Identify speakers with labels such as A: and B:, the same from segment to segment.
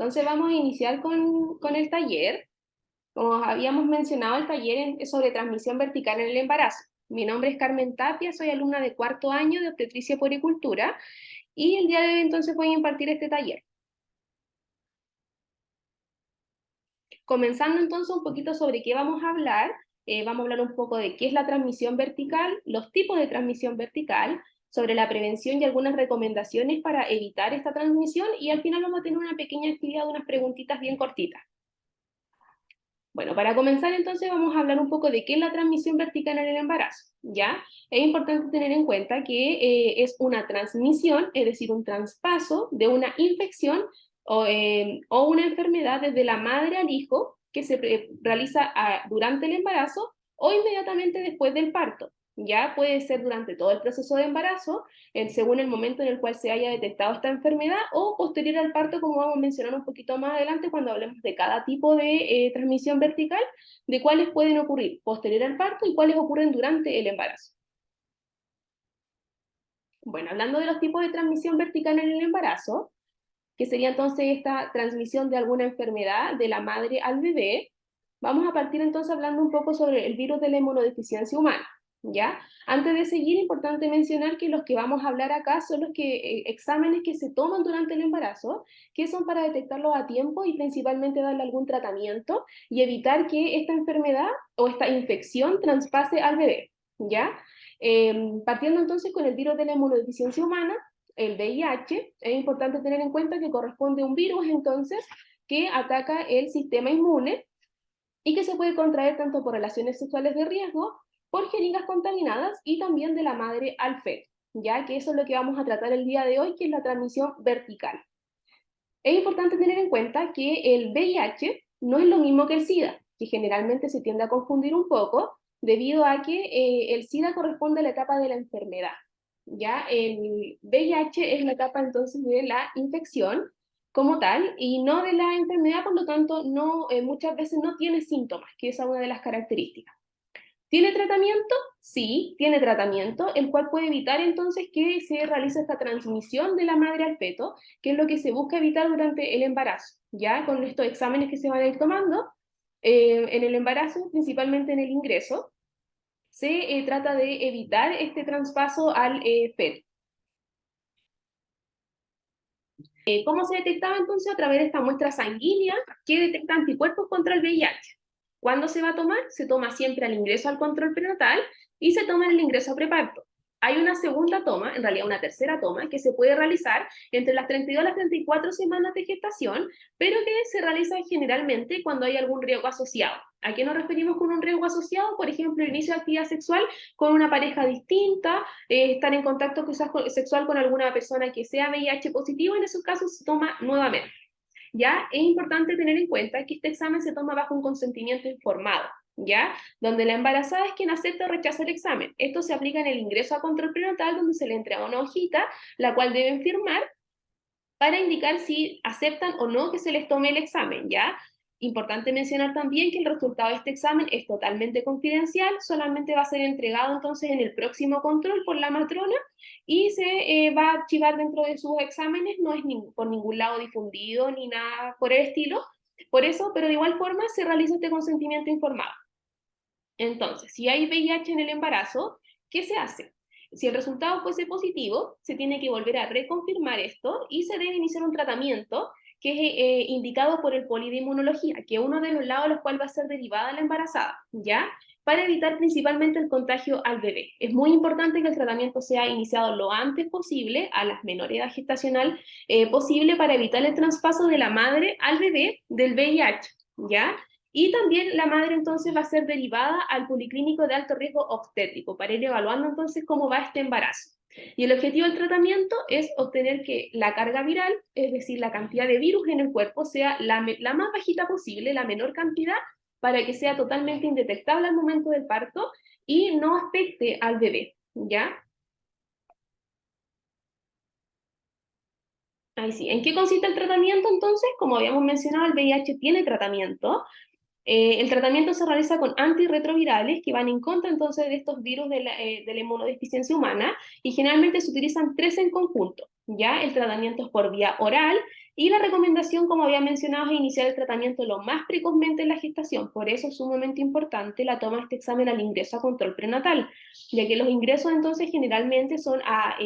A: entonces vamos a iniciar con el taller. Como habíamos mencionado, el taller es sobre transmisión vertical en el embarazo. Mi nombre es Carmen Tapia, soy alumna de cuarto año de obstetricia y puericultura, y el día de hoy entonces voy a impartir este taller. Comenzando entonces un poquito sobre qué vamos a hablar, vamos a hablar un poco de qué es la transmisión vertical, los tipos de transmisión vertical, sobre la prevención y algunas recomendaciones para evitar esta transmisión, y al final vamos a tener una pequeña actividad de unas preguntitas bien cortitas. Bueno, para comenzar entonces vamos a hablar un poco de qué es la transmisión vertical en el embarazo, ¿ya? Es importante tener en cuenta que es una transmisión, es decir, un traspaso de una infección o una enfermedad desde la madre al hijo que se realiza durante el embarazo o inmediatamente después del parto. Ya puede ser durante todo el proceso de embarazo, según el momento en el cual se haya detectado esta enfermedad, o posterior al parto, como vamos a mencionar un poquito más adelante cuando hablemos de cada tipo de transmisión vertical, de cuáles pueden ocurrir posterior al parto y cuáles ocurren durante el embarazo. Bueno, hablando de los tipos de transmisión vertical en el embarazo, que sería entonces esta transmisión de alguna enfermedad de la madre al bebé, vamos a partir entonces hablando un poco sobre el virus de la inmunodeficiencia humana, ¿ya? Antes de seguir, importante mencionar que los que vamos a hablar acá son los exámenes que se toman durante el embarazo, que son para detectarlos a tiempo y principalmente darle algún tratamiento y evitar que esta enfermedad o esta infección traspase al bebé, ¿ya? Partiendo entonces con el virus de la inmunodeficiencia humana, el VIH, es importante tener en cuenta que corresponde a un virus entonces que ataca el sistema inmune y que se puede contraer tanto por relaciones sexuales de riesgo, por jeringas contaminadas y también de la madre al feto, ya que eso es lo que vamos a tratar el día de hoy, que es la transmisión vertical. Es importante tener en cuenta que el VIH no es lo mismo que el SIDA, que generalmente se tiende a confundir un poco debido a que el SIDA corresponde a la etapa de la enfermedad. Ya el VIH es la etapa entonces de la infección como tal y no de la enfermedad, por lo tanto no, muchas veces no tiene síntomas, que esa es una de las características. ¿Tiene tratamiento? Sí, tiene tratamiento, el cual puede evitar entonces que se realice esta transmisión de la madre al feto, que es lo que se busca evitar durante el embarazo, ¿ya? Con estos exámenes que se van a ir tomando en el embarazo, principalmente en el ingreso, se trata de evitar este traspaso al feto. ¿Cómo se detectaba entonces? A través de esta muestra sanguínea que detecta anticuerpos contra el VIH. ¿Cuándo se va a tomar? Se toma siempre al ingreso al control prenatal y se toma en el ingreso a preparto. Hay una segunda toma, en realidad una tercera toma, que se puede realizar entre las 32 y las 34 semanas de gestación, pero que se realiza generalmente cuando hay algún riesgo asociado. ¿A qué nos referimos con un riesgo asociado? Por ejemplo, el inicio de actividad sexual con una pareja distinta, estar en contacto quizás sexual con alguna persona que sea VIH positivo, en esos casos se toma nuevamente. ¿Ya? Es importante tener en cuenta que este examen se toma bajo un consentimiento informado, ¿ya? Donde la embarazada es quien acepta o rechaza el examen. Esto se aplica en el ingreso a control prenatal, donde se le entrega una hojita, la cual deben firmar para indicar si aceptan o no que se les tome el examen, ¿ya? Importante mencionar también que el resultado de este examen es totalmente confidencial, solamente va a ser entregado entonces en el próximo control por la matrona y se va a archivar dentro de sus exámenes, no es por ningún lado difundido ni nada por el estilo, por eso, pero de igual forma se realiza este consentimiento informado. Entonces, si hay VIH en el embarazo, ¿qué se hace? Si el resultado fuese positivo, se tiene que volver a reconfirmar esto y se debe iniciar un tratamiento que es indicado por el poli de inmunología, que es uno de los lados a los cuales va a ser derivada la embarazada, ¿ya? Para evitar principalmente el contagio al bebé. Es muy importante que el tratamiento sea iniciado lo antes posible, a la menor edad gestacional posible, para evitar el traspaso de la madre al bebé del VIH, ¿ya? Y también la madre entonces va a ser derivada al policlínico de alto riesgo obstétrico para ir evaluando entonces cómo va este embarazo. Y el objetivo del tratamiento es obtener que la carga viral, es decir, la cantidad de virus en el cuerpo, sea la más bajita posible, la menor cantidad, para que sea totalmente indetectable al momento del parto y no afecte al bebé, ¿ya? Ahí sí. ¿En qué consiste el tratamiento entonces? Como habíamos mencionado, el VIH tiene tratamiento. El tratamiento se realiza con antirretrovirales que van en contra entonces de estos virus de la inmunodeficiencia humana y generalmente se utilizan tres en conjunto, ¿ya? El tratamiento es por vía oral, y la recomendación, como había mencionado, es iniciar el tratamiento lo más precozmente en la gestación. Por eso es sumamente importante la toma de este examen al ingreso a control prenatal, ya que los ingresos entonces generalmente son a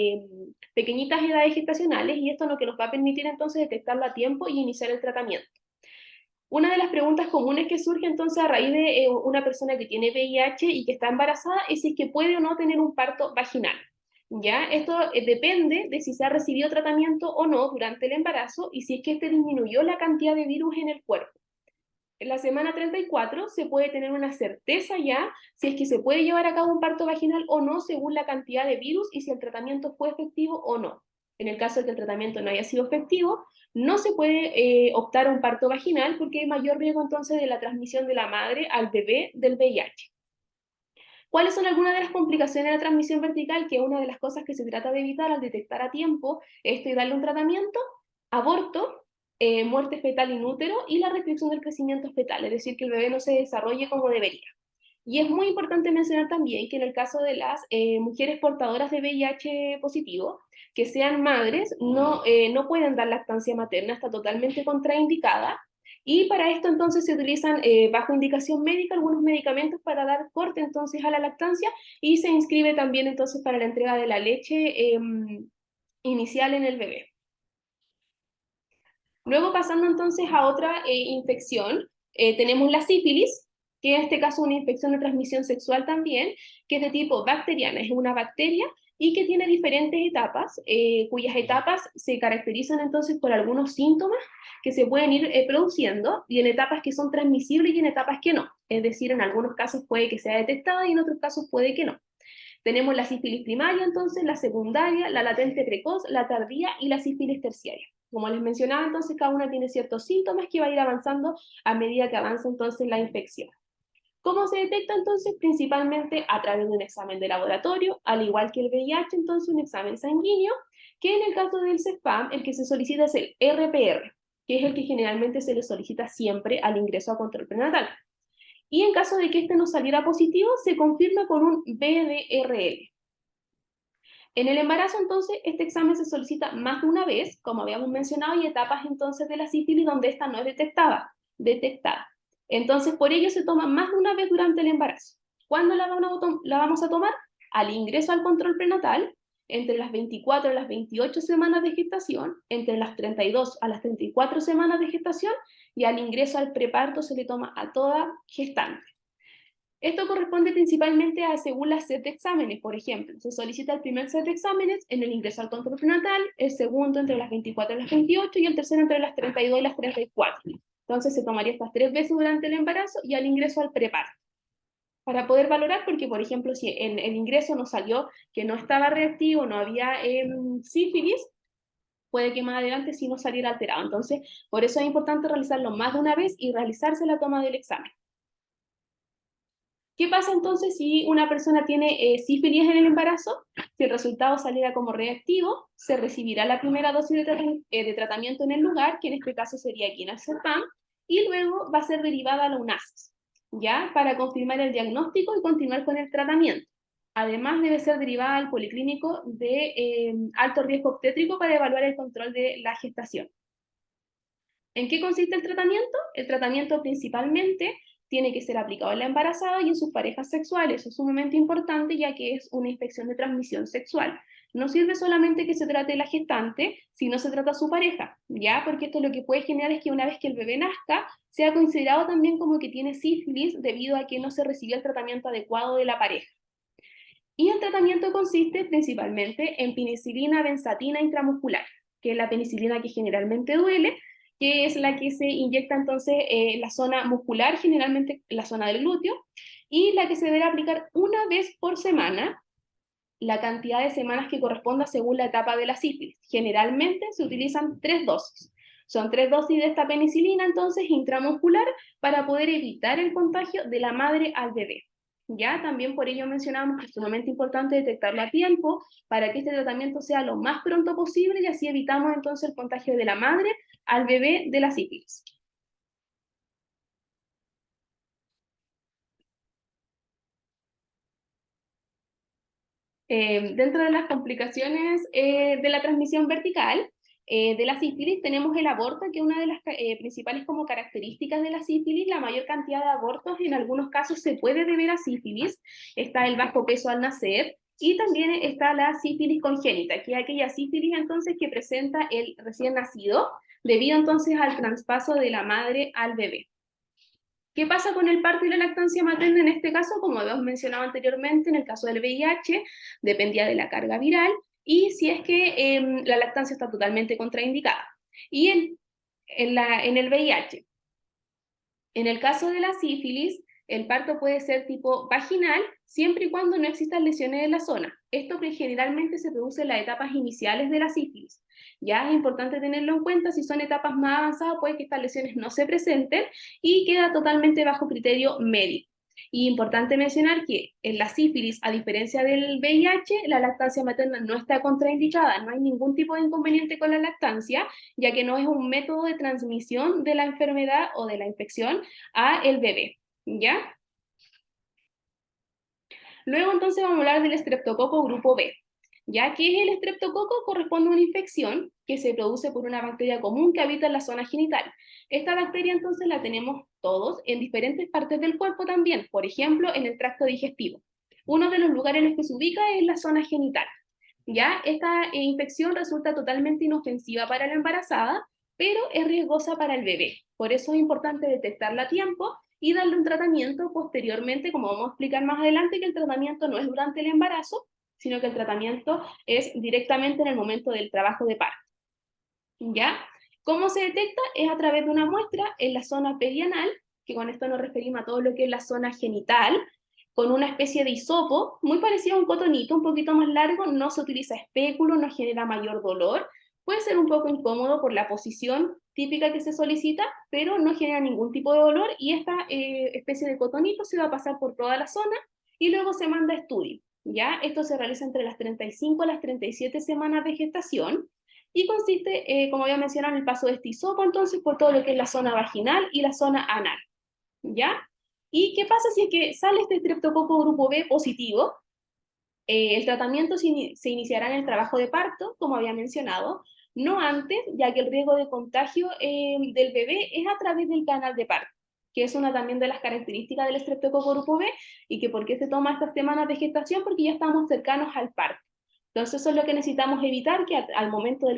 A: pequeñitas edades gestacionales, y esto es lo que nos va a permitir entonces detectarlo a tiempo y iniciar el tratamiento. Una de las preguntas comunes que surge entonces a raíz de una persona que tiene VIH y que está embarazada es si es que puede o no tener un parto vaginal. ¿Ya? Esto depende de si se ha recibido tratamiento o no durante el embarazo y si es que este disminuyó la cantidad de virus en el cuerpo. En la semana 34 se puede tener una certeza ya si es que se puede llevar a cabo un parto vaginal o no según la cantidad de virus y si el tratamiento fue efectivo o no. En el caso de que el tratamiento no haya sido efectivo, no se puede optar a un parto vaginal porque hay mayor riesgo entonces de la transmisión de la madre al bebé del VIH. ¿Cuáles son algunas de las complicaciones de la transmisión vertical? Que es una de las cosas que se trata de evitar al detectar a tiempo esto y darle un tratamiento: aborto, muerte fetal in útero y la restricción del crecimiento fetal, es decir, que el bebé no se desarrolle como debería. Y es muy importante mencionar también que en el caso de las mujeres portadoras de VIH positivo, que sean madres, no pueden dar lactancia materna, está totalmente contraindicada. Y para esto entonces se utilizan bajo indicación médica algunos medicamentos para dar corte entonces a la lactancia, y se inscribe también entonces para la entrega de la leche inicial en el bebé. Luego, pasando entonces a otra infección, tenemos la sífilis, que en este caso es una infección de transmisión sexual también, que es de tipo bacteriana, es una bacteria y que tiene diferentes etapas, cuyas etapas se caracterizan entonces por algunos síntomas que se pueden ir produciendo, y en etapas que son transmisibles y en etapas que no. Es decir, en algunos casos puede que sea detectada y en otros casos puede que no. Tenemos la sífilis primaria, entonces, la secundaria, la latente precoz, la tardía y la sífilis terciaria. Como les mencionaba, entonces, cada una tiene ciertos síntomas que va a ir avanzando a medida que avanza entonces la infección. ¿Cómo se detecta entonces? Principalmente a través de un examen de laboratorio, al igual que el VIH, entonces un examen sanguíneo, que en el caso del CESPAM, el que se solicita es el RPR, que es el que generalmente se le solicita siempre al ingreso a control prenatal. Y en caso de que este no saliera positivo, se confirma con un VDRL. En el embarazo, entonces, este examen se solicita más de una vez, como habíamos mencionado, y etapas entonces de la sífilis donde esta no es detectada. Entonces, por ello se toma más de una vez durante el embarazo. ¿Cuándo la vamos a tomar? Al ingreso al control prenatal, entre las 24 a las 28 semanas de gestación, entre las 32 a las 34 semanas de gestación, y al ingreso al preparto se le toma a toda gestante. Esto corresponde principalmente a según las set de exámenes. Por ejemplo, se solicita el primer set de exámenes en el ingreso al control prenatal, el segundo entre las 24 y las 28 y el tercero entre las 32 y las 34. Entonces se tomaría estas 3 veces durante el embarazo y al ingreso al preparto. Para poder valorar, porque por ejemplo, si en el ingreso nos salió que no estaba reactivo, no había sífilis, puede que más adelante sí nos saliera alterado. Entonces, por eso es importante realizarlo más de una vez y realizarse la toma del examen. ¿Qué pasa entonces si una persona tiene sífilis en el embarazo? Si el resultado saliera como reactivo, se recibirá la primera dosis de tratamiento en el lugar, que en este caso sería quinacetpan, y luego va a ser derivada a la UNASIS, ¿ya? Para confirmar el diagnóstico y continuar con el tratamiento. Además, debe ser derivada al policlínico de alto riesgo obstétrico para evaluar el control de la gestación. ¿En qué consiste el tratamiento? El tratamiento principalmente tiene que ser aplicado en la embarazada y en sus parejas sexuales. Eso es sumamente importante, ya que es una infección de transmisión sexual. No sirve solamente que se trate la gestante, sino se trata a su pareja, ¿ya? Porque esto lo que puede generar es que una vez que el bebé nazca, sea considerado también como que tiene sífilis debido a que no se recibió el tratamiento adecuado de la pareja. Y el tratamiento consiste principalmente en penicilina benzatina intramuscular, que es la penicilina que generalmente duele, que es la que se inyecta entonces en la zona muscular, generalmente en la zona del glúteo, y la que se debe aplicar una vez por semana, la cantidad de semanas que corresponda según la etapa de la sífilis. Generalmente se utilizan 3 dosis. Son 3 dosis de esta penicilina entonces intramuscular para poder evitar el contagio de la madre al bebé. Ya también por ello mencionamos que es sumamente importante detectarlo a tiempo para que este tratamiento sea lo más pronto posible y así evitamos entonces el contagio de la madre al bebé de la sífilis. Dentro de las complicaciones de la transmisión vertical de la sífilis tenemos el aborto, que es una de las principales como características de la sífilis. La mayor cantidad de abortos en algunos casos se puede deber a sífilis. Está el bajo peso al nacer, y también está la sífilis congénita, que es aquella sífilis entonces que presenta el recién nacido, debido entonces al traspaso de la madre al bebé. ¿Qué pasa con el parto y la lactancia materna en este caso? Como habíamos mencionado anteriormente, en el caso del VIH, dependía de la carga viral y si es que la lactancia está totalmente contraindicada. Y en el VIH, en el caso de la sífilis, el parto puede ser tipo vaginal, siempre y cuando no existan lesiones en la zona. Esto que generalmente se produce en las etapas iniciales de la sífilis. Ya es importante tenerlo en cuenta, si son etapas más avanzadas, puede que estas lesiones no se presenten y queda totalmente bajo criterio médico. Y importante mencionar que en la sífilis, a diferencia del VIH, la lactancia materna no está contraindicada, no hay ningún tipo de inconveniente con la lactancia, ya que no es un método de transmisión de la enfermedad o de la infección a el bebé, ¿ya? Luego entonces vamos a hablar del estreptococo grupo B. ¿Ya? ¿Qué es el estreptococo? Corresponde a una infección que se produce por una bacteria común que habita en la zona genital. Esta bacteria entonces la tenemos todos en diferentes partes del cuerpo también, por ejemplo en el tracto digestivo. Uno de los lugares en los que se ubica es la zona genital. ¿Ya? Esta infección resulta totalmente inofensiva para la embarazada, pero es riesgosa para el bebé. Por eso es importante detectarla a tiempo y darle un tratamiento posteriormente, como vamos a explicar más adelante, que el tratamiento no es durante el embarazo, sino que el tratamiento es directamente en el momento del trabajo de parto. ¿Ya? ¿Cómo se detecta? Es a través de una muestra en la zona perianal, que con esto nos referimos a todo lo que es la zona genital, con una especie de hisopo, muy parecido a un cotonito, un poquito más largo, no se utiliza espéculo, no genera mayor dolor, puede ser un poco incómodo por la posición típica que se solicita, pero no genera ningún tipo de dolor y esta especie de cotonito se va a pasar por toda la zona y luego se manda a estudio. ¿Ya? Esto se realiza entre las 35 a las 37 semanas de gestación y consiste, como había mencionado, en el paso de este hisopo, entonces, por todo lo que es la zona vaginal y la zona anal, ¿ya? ¿Y qué pasa si es que sale este estreptococo grupo B positivo? El tratamiento se iniciará en el trabajo de parto, como había mencionado, no antes, ya que el riesgo de contagio del bebé es a través del canal de parto, que es una también de las características del estreptococo grupo B, y que por qué se toma estas semanas de gestación, porque ya estamos cercanos al parto. Entonces eso es lo que necesitamos evitar, que al momento en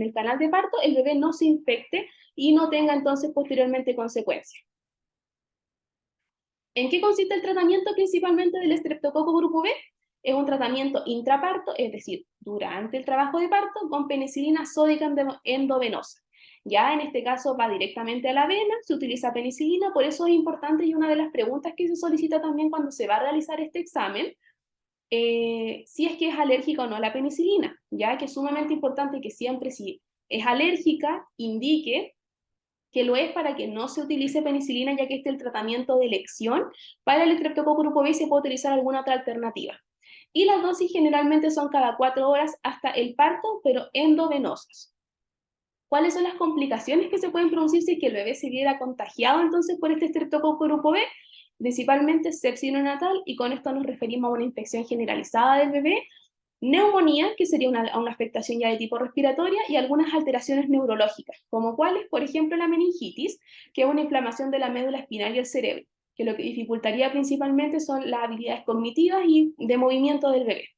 A: el canal de parto el bebé no se infecte y no tenga entonces posteriormente consecuencias. ¿En qué consiste el tratamiento principalmente del estreptococo grupo B? Es un tratamiento intraparto, es decir, durante el trabajo de parto, con penicilina sódica endovenosa. Ya en este caso va directamente a la vena, se utiliza penicilina, por eso es importante y una de las preguntas que se solicita también cuando se va a realizar este examen, si es que es alérgica o no a la penicilina, ya que es sumamente importante que siempre si es alérgica indique que lo es para que no se utilice penicilina, ya que este es el tratamiento de elección. Para el estreptococo grupo B se puede utilizar alguna otra alternativa. Y las dosis generalmente son cada 4 horas hasta el parto, pero endovenosas. ¿Cuáles son las complicaciones que se pueden producir si es que el bebé se viera contagiado entonces por este estreptococo grupo B? Principalmente sepsis neonatal, y con esto nos referimos a una infección generalizada del bebé, neumonía, que sería una afectación ya de tipo respiratoria, y algunas alteraciones neurológicas, como cuáles, por ejemplo, la meningitis, que es una inflamación de la médula espinal y el cerebro, que lo que dificultaría principalmente son las habilidades cognitivas y de movimiento del bebé.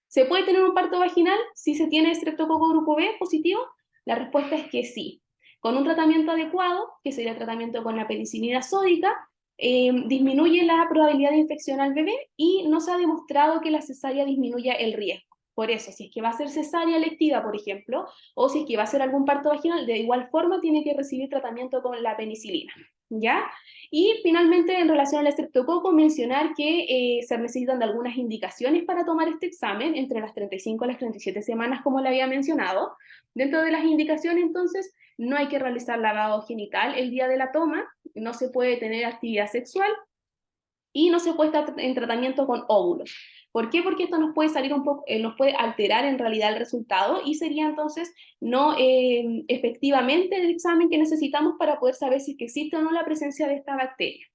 A: ¿Se puede tener un parto vaginal si se tiene estreptococo grupo B positivo? La respuesta es que sí. Con un tratamiento adecuado, que sería el tratamiento con la penicilina sódica, disminuye la probabilidad de infección al bebé y no se ha demostrado que la cesárea disminuya el riesgo. Por eso, si es que va a ser cesárea electiva, por ejemplo, o si es que va a ser algún parto vaginal, de igual forma tiene que recibir tratamiento con la penicilina, ¿ya? Y finalmente, en relación al estreptococo, mencionar que se necesitan de algunas indicaciones para tomar este examen entre las 35 a las 37 semanas, como le había mencionado. Dentro de las indicaciones, entonces, no hay que realizar lavado genital el día de la toma, no se puede tener actividad sexual y no se puede estar en tratamiento con óvulos. ¿Por qué? Porque esto nos puede salir un poco, nos puede alterar en realidad el resultado y sería entonces no efectivamente el examen que necesitamos para poder saber si es que existe o no la presencia de esta bacteria.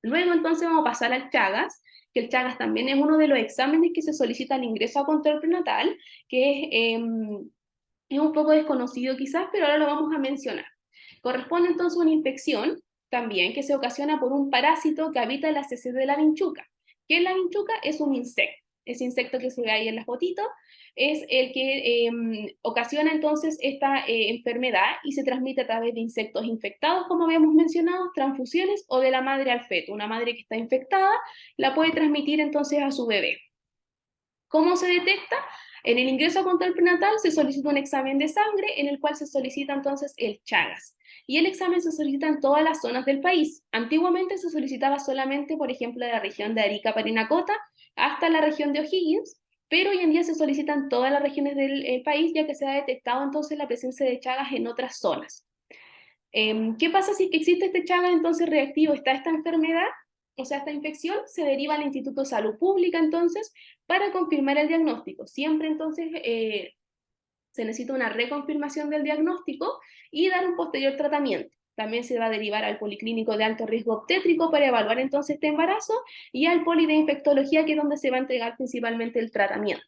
A: Luego entonces vamos a pasar al Chagas, que el Chagas también es uno de los exámenes que se solicita al ingreso a control prenatal, que es un poco desconocido quizás, pero ahora lo vamos a mencionar. Corresponde entonces a una infección también que se ocasiona por un parásito que habita en las heces de la vinchuca. ¿Qué es la vinchuca? Es un insecto. Ese insecto que se ve ahí en las fotitos es el que ocasiona entonces esta enfermedad y se transmite a través de insectos infectados, como habíamos mencionado, transfusiones o de la madre al feto. Una madre que está infectada la puede transmitir entonces a su bebé. ¿Cómo se detecta? En el ingreso a control prenatal se solicita un examen de sangre en el cual se solicita entonces el Chagas. Y el examen se solicita en todas las zonas del país. Antiguamente se solicitaba solamente, por ejemplo, de la región de Arica, Parinacota, hasta la región de O'Higgins, pero hoy en día se solicitan todas las regiones del país, ya que se ha detectado entonces la presencia de Chagas en otras zonas. ¿Qué pasa si existe este Chagas entonces reactivo? Está esta enfermedad, o sea, esta infección, se deriva al Instituto de Salud Pública entonces para confirmar el diagnóstico. Siempre entonces se necesita una reconfirmación del diagnóstico y dar un posterior tratamiento. También se va a derivar al policlínico de alto riesgo obstétrico para evaluar entonces este embarazo y al poli de infectología, que es donde se va a entregar principalmente el tratamiento.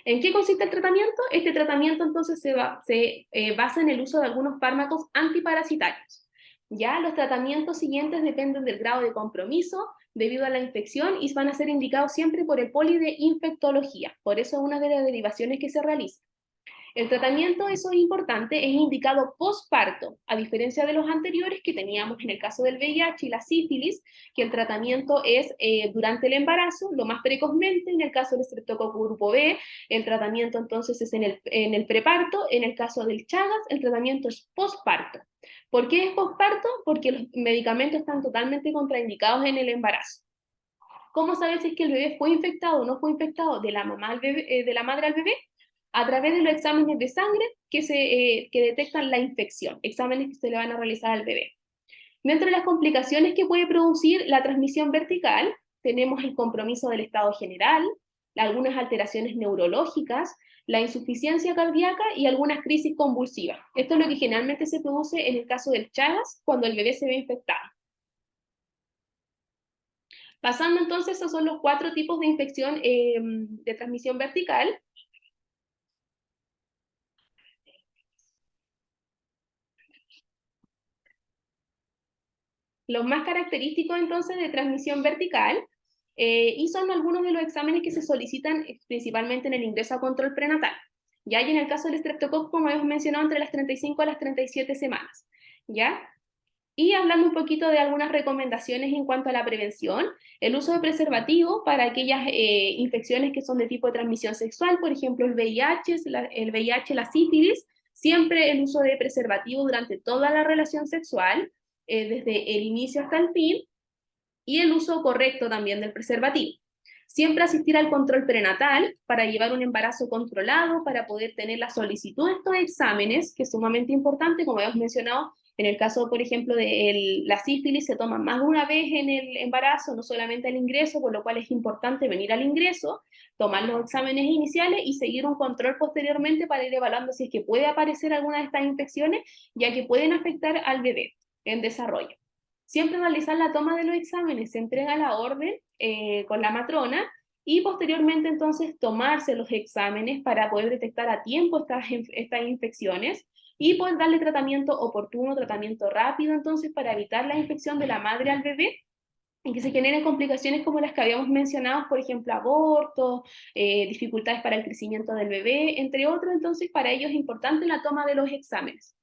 A: ¿En qué consiste el tratamiento? Este tratamiento entonces se basa en el uso de algunos fármacos antiparasitarios. Ya los tratamientos siguientes dependen del grado de compromiso debido a la infección y van a ser indicados siempre por el poli de infectología. Por eso es una de las derivaciones que se realiza. El tratamiento, eso es importante, es indicado posparto, a diferencia de los anteriores que teníamos en el caso del VIH y la sífilis, que el tratamiento es durante el embarazo, lo más precozmente. En el caso del estreptococo grupo B, el tratamiento entonces es en el preparto. En el caso del Chagas, el tratamiento es posparto. ¿Por qué es posparto? Porque los medicamentos están totalmente contraindicados en el embarazo. ¿Cómo saber si es que el bebé fue infectado o no fue infectado de la mamá al bebé, de la madre al bebé? A través de los exámenes de sangre que detectan la infección, exámenes que se le van a realizar al bebé. Dentro de las complicaciones que puede producir la transmisión vertical, tenemos el compromiso del estado general, algunas alteraciones neurológicas, la insuficiencia cardíaca y algunas crisis convulsivas. Esto es lo que generalmente se produce en el caso del Chagas cuando el bebé se ve infectado. Pasando entonces, esos son los 4 tipos de infección de transmisión vertical. Los más característicos entonces de transmisión vertical, y son algunos de los exámenes que se solicitan principalmente en el ingreso a control prenatal. Ya, y en el caso del estreptococo, como hemos mencionado, entre las 35 a las 37 semanas. ¿Ya? Y hablando un poquito de algunas recomendaciones en cuanto a la prevención, el uso de preservativo para aquellas infecciones que son de tipo de transmisión sexual, por ejemplo el VIH, la sífilis, siempre el uso de preservativo durante toda la relación sexual, desde el inicio hasta el fin, y el uso correcto también del preservativo. Siempre asistir al control prenatal para llevar un embarazo controlado, para poder tener la solicitud de estos exámenes, que es sumamente importante, como hemos mencionado. En el caso, por ejemplo, de la sífilis, se toma más de una vez en el embarazo, no solamente al ingreso, por lo cual es importante venir al ingreso, tomar los exámenes iniciales y seguir un control posteriormente para ir evaluando si es que puede aparecer alguna de estas infecciones, ya que pueden afectar al bebé en desarrollo. Siempre realizar la toma de los exámenes, se entrega la orden con la matrona y posteriormente entonces tomarse los exámenes para poder detectar a tiempo estas infecciones y poder darle tratamiento oportuno, tratamiento rápido entonces para evitar la infección de la madre al bebé y que se generen complicaciones como las que habíamos mencionado, por ejemplo, aborto, dificultades para el crecimiento del bebé, entre otros. Entonces, para ello es importante la toma de los exámenes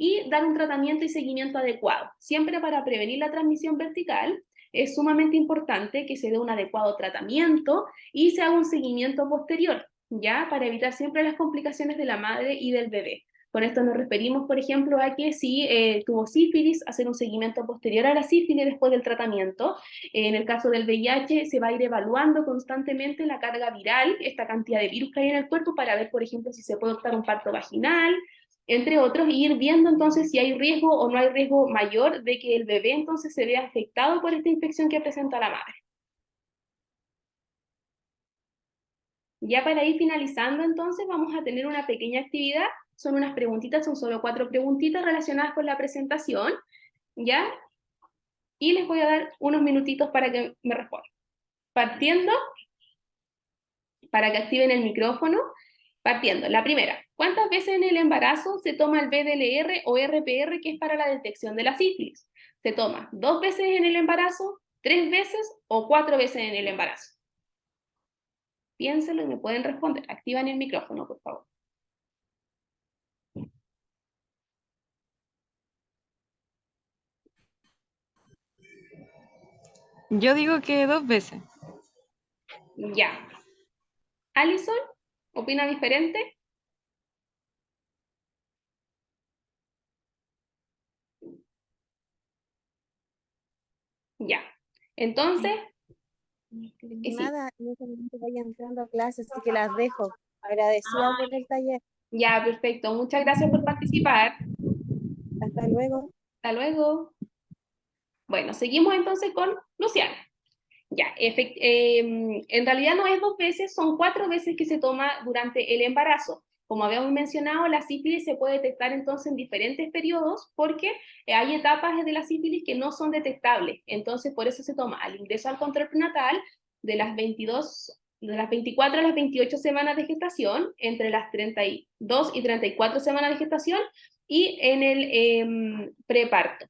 A: y dar un tratamiento y seguimiento adecuado. Siempre para prevenir la transmisión vertical es sumamente importante que se dé un adecuado tratamiento y se haga un seguimiento posterior, ¿ya? Para evitar siempre las complicaciones de la madre y del bebé. Con esto nos referimos, por ejemplo, a que si tuvo sífilis, hacer un seguimiento posterior a la sífilis después del tratamiento. En el caso del VIH, se va a ir evaluando constantemente la carga viral, esta cantidad de virus que hay en el cuerpo, para ver, por ejemplo, si se puede optar un parto vaginal, entre otros, y ir viendo entonces si hay riesgo o no hay riesgo mayor de que el bebé entonces se vea afectado por esta infección que presenta la madre. Ya para ir finalizando entonces vamos a tener una pequeña actividad, son unas preguntitas, son solo 4 preguntitas relacionadas con la presentación, ¿ya? y les voy a dar unos minutitos para que me respondan. Partiendo, para que activen el micrófono, partiendo. La primera, ¿cuántas veces en el embarazo se toma el BDLR o RPR, que es para la detección de la sífilis? ¿Se toma 2 veces en el embarazo, 3 veces o 4 veces en el embarazo? Piénsenlo y me pueden responder. Activan el micrófono, por favor.
B: Yo digo que 2 veces.
A: Ya. ¿Alison? ¿Opina diferente? Ya. Entonces, sí.
C: Nada, en ese momento voy entrando a clases, así que las dejo. Agradecida por el taller.
A: Ya, perfecto. Muchas gracias por participar.
C: Hasta luego.
A: Hasta luego. Bueno, seguimos entonces con Luciana. Ya, en realidad no es 2 veces, son 4 veces que se toma durante el embarazo. Como habíamos mencionado, la sífilis se puede detectar entonces en diferentes periodos porque hay etapas de la sífilis que no son detectables. Entonces, por eso se toma al ingreso al control prenatal de las 24 a las 28 semanas de gestación, entre las 32 y 34 semanas de gestación y en el preparto.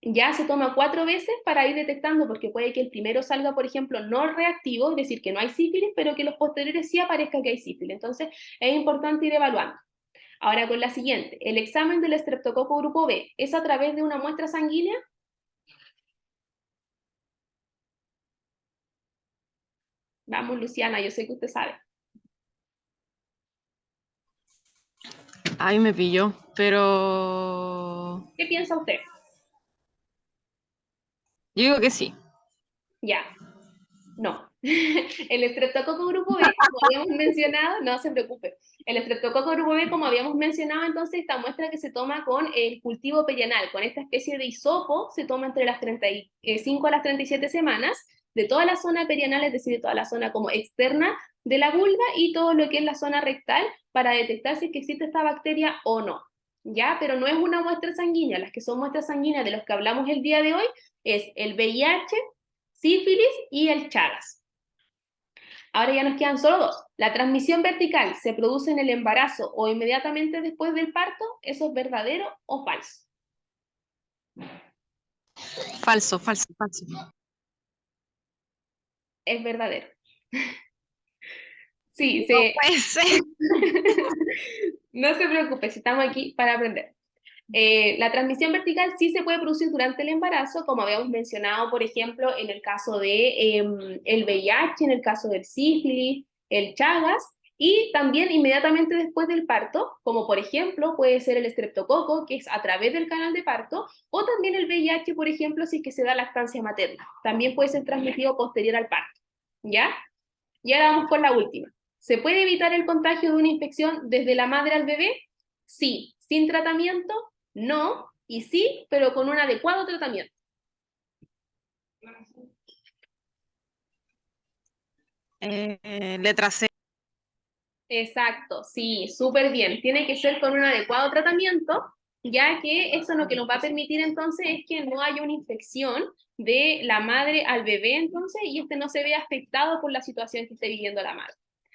A: Ya se toma 4 veces para ir detectando, porque puede que el primero salga, por ejemplo, no reactivo, es decir, que no hay sífilis, pero que los posteriores sí aparezca que hay sífilis. Entonces, es importante ir evaluando. Ahora con la siguiente, el examen del estreptococo grupo B, ¿es a través de una muestra sanguínea? Vamos, Luciana, yo sé que usted sabe.
B: Ahí me pilló, pero
A: ¿Qué piensa usted?
B: yo digo que sí.
A: Ya, no. El estreptococo grupo B, como habíamos mencionado, no se preocupe. El estreptococo grupo B, como habíamos mencionado, entonces esta muestra que se toma con el cultivo perianal, con esta especie de hisopo, se toma entre las 35 a las 37 semanas de toda la zona perianal, es decir, de toda la zona como externa de la vulva y todo lo que es la zona rectal para detectar si es que existe esta bacteria o no. ¿Ya? Pero no es una muestra sanguínea. Las que son muestras sanguíneas de los que hablamos el día de hoy es el VIH, sífilis y el Chagas. Ahora ya nos quedan solo 2. ¿La transmisión vertical se produce en el embarazo o inmediatamente después del parto? ¿Eso es verdadero o falso?
B: Falso, falso, falso.
A: Es verdadero. Sí,
B: No puede ser.
A: no se preocupe, si estamos aquí para aprender. La transmisión vertical sí se puede producir durante el embarazo, como habíamos mencionado, por ejemplo, en el caso de el VIH, en el caso del sífilis, el Chagas, y también inmediatamente después del parto, como por ejemplo puede ser el estreptococo, que es a través del canal de parto, o también el VIH, por ejemplo, si es que se da lactancia materna. También puede ser transmitido posterior al parto, ¿ya? Y ahora vamos con la última. ¿Se puede evitar el contagio de una infección desde la madre al bebé? Sí. ¿Sin tratamiento? No. Y sí, pero con un adecuado tratamiento.
B: Letra C.
A: Exacto, sí, súper bien. Tiene que ser con un adecuado tratamiento, ya que eso lo que nos va a permitir entonces es que no haya una infección de la madre al bebé entonces y este no se vea afectado por la situación que esté viviendo la madre.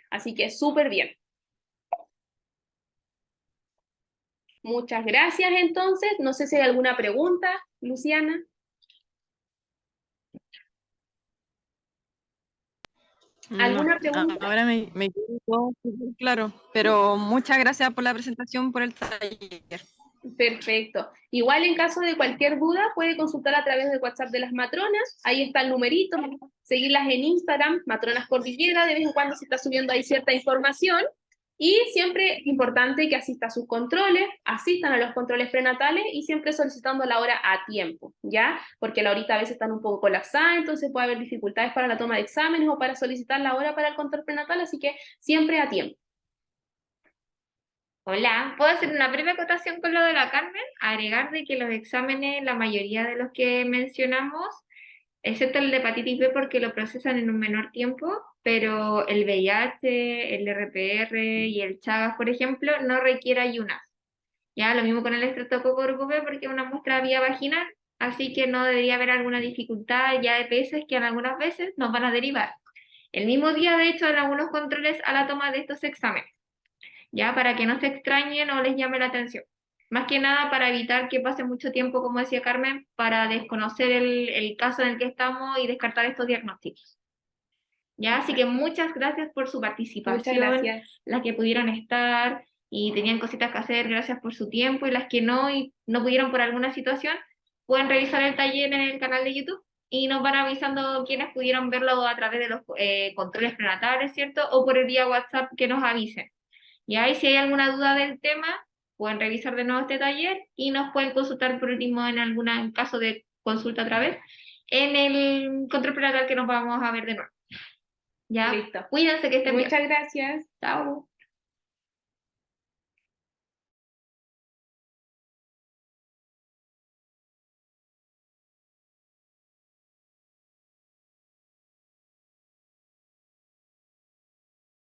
A: Así que súper bien. Muchas gracias entonces. No sé si hay alguna pregunta, Luciana.
B: No,
A: ¿Alguna pregunta?
B: ahora me quedó todo súper claro. Pero muchas gracias por la presentación, por el taller.
A: Perfecto. Igual en caso de cualquier duda puede consultar a través del WhatsApp de las matronas. Ahí está el numerito. Seguirlas en Instagram, Matronas Cordillera. De vez en cuando se está subiendo ahí cierta información. Y siempre importante que asista a sus controles, asistan a los controles prenatales y siempre solicitando la hora a tiempo, ¿ya? Porque la horita a veces están un poco colapsadas, entonces puede haber dificultades para la toma de exámenes o para solicitar la hora para el control prenatal, así que siempre a tiempo.
D: Hola, ¿puedo hacer una breve acotación con lo de la Carmen? Agregar de que los exámenes, la mayoría de los que mencionamos, excepto el de hepatitis B porque lo procesan en un menor tiempo, pero el VIH, el RPR y el Chagas, por ejemplo, no requiere ayunas. Ya, lo mismo con el estreptococo grupo B porque es una muestra vía vaginal, así que no debería haber alguna dificultad. Ya EPS que en algunas veces nos van a derivar el mismo día, de hecho, en algunos controles a la toma de estos exámenes, ya para que no se extrañen o les llame la atención. Más que nada para evitar que pase mucho tiempo, como decía Carmen, para desconocer el caso en el que estamos y descartar estos diagnósticos. Ya, así que muchas gracias por su
A: Muchas
D: participación,
A: gracias.
D: las que pudieron estar y tenían cositas que hacer, gracias por su tiempo, y las que no y no pudieron por alguna situación, pueden revisar el taller en el canal de YouTube y nos van avisando quienes pudieron verlo a través de los controles prenatales, ¿cierto? O por el vía WhatsApp que nos avisen. Ya, y si hay alguna duda del tema, pueden revisar de nuevo este taller y nos pueden consultar por último en algún caso de consulta otra vez en el control prenatal que nos vamos a ver de nuevo. Ya,
A: Listo.
D: cuídense que estén bien.
A: Muchas gracias.
D: Chao.